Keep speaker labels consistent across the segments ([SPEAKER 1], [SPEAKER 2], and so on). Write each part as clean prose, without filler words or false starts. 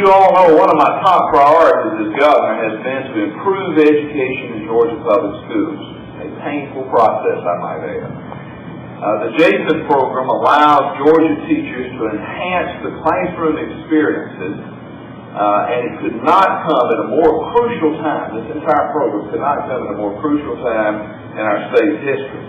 [SPEAKER 1] all know, one of my top priorities as governor has been to improve education in Georgia public schools. A painful process, I might add. The JASON program allows Georgia teachers to enhance the classroom experiences, and it could not come at a more crucial time. This entire program could not come at a more crucial time in our state's history.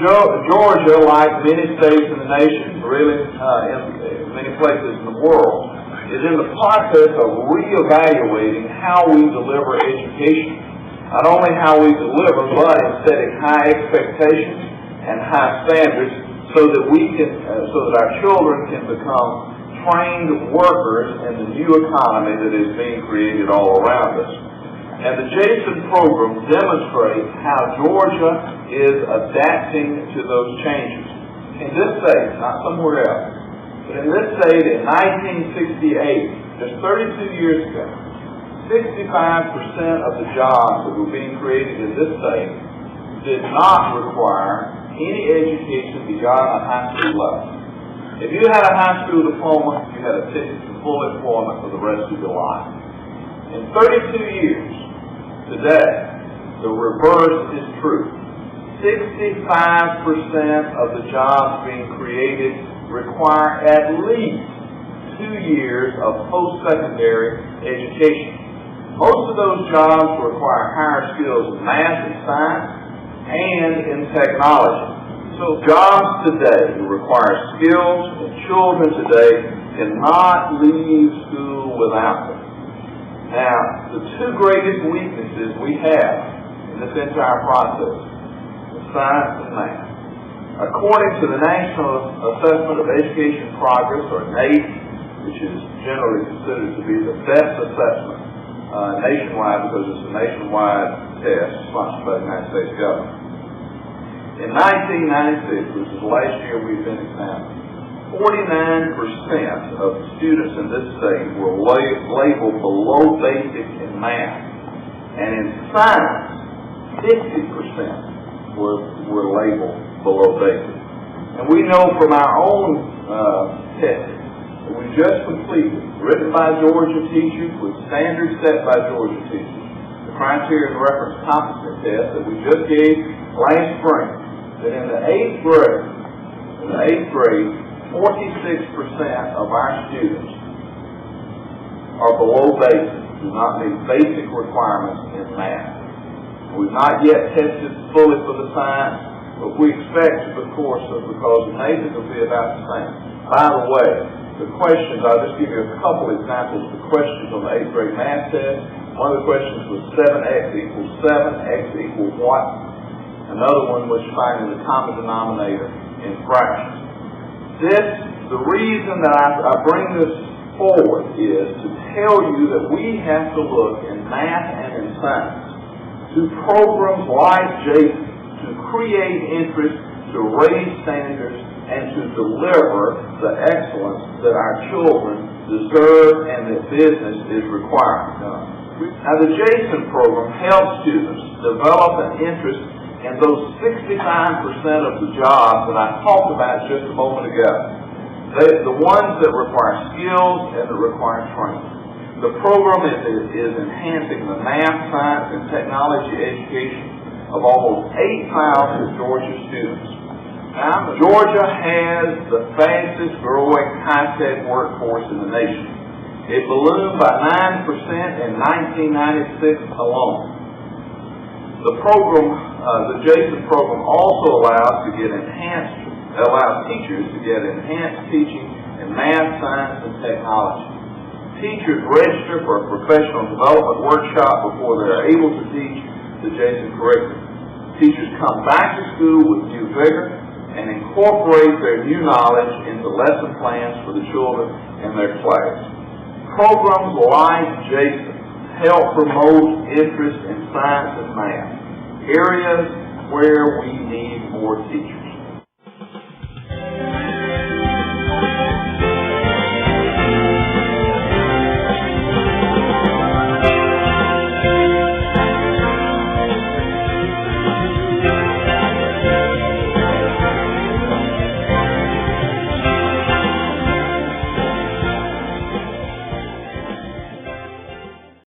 [SPEAKER 1] Georgia, like many states in the nation, really in many places in the world, is in the process of reevaluating how we deliver education. Not only how we deliver, but in setting high expectations and high standards so that our children can become trained workers in the new economy that is being created all around us. And the JASON program demonstrates how Georgia is adapting to those changes. In this state, not somewhere else, but in this state in 1968, just 32 years ago, 65% of the jobs that were being created in this state did not require any education beyond a high school level. If you had a high school diploma, you had a ticket to full employment for the rest of your life. In 32 years, today, the reverse is true. 65% of the jobs being created require at least 2 years of post-secondary education. Most of those jobs require higher skills in math and science and in technology. So jobs today require skills, and children today cannot leave school without them. Now, the two greatest weaknesses we have in this entire process is science and math. According to the National Assessment of Education Progress, or NAEP, which is generally considered to be the best assessment nationwide because it's a nationwide test sponsored by the United States government. In 1996, which is the last year we've been examined, 49% of the students in this state were labeled below basic in math. And in science, 50% were labeled below basic. And we know from our own testing that we just completed, written by Georgia teachers with standards set by Georgia teachers, the criteria and reference competency test that we just gave last spring, that in the eighth grade, 46% of our students are below basic, do not meet basic requirements in math. We've not yet tested fully for the science, but we expect, of course, because the NAEP will be about the same. By the way, the questions, I'll just give you a couple examples of the questions on the 8th grade math test. One of the questions was 7x equals 7, x equals what? Another one was finding the common denominator in fractions. The reason that I bring this forward is to tell you that we have to look in math and in science to programs like JASON to create interest, to raise standards, and to deliver the excellence that our children deserve and that business is requiring. Now, the JASON program helps students develop an interest in those 65% of the jobs that I talked about just a moment ago. The ones that require skills and that require training. The program is enhancing the math, science, and technology education of almost 8,000 Georgia students. Now, Georgia has the fastest growing high-tech workforce in the nation. It ballooned by 9% in 1996 alone. The program, the JASON program, also allows teachers to get enhanced teaching in math, science, and technology. Teachers register for a professional development workshop before they are able to teach the JASON curriculum. Teachers come back to school with new vigor and incorporate their new knowledge into lesson plans for the children in their class. Programs like JASON help promote interest in science and math, areas where we need more teachers.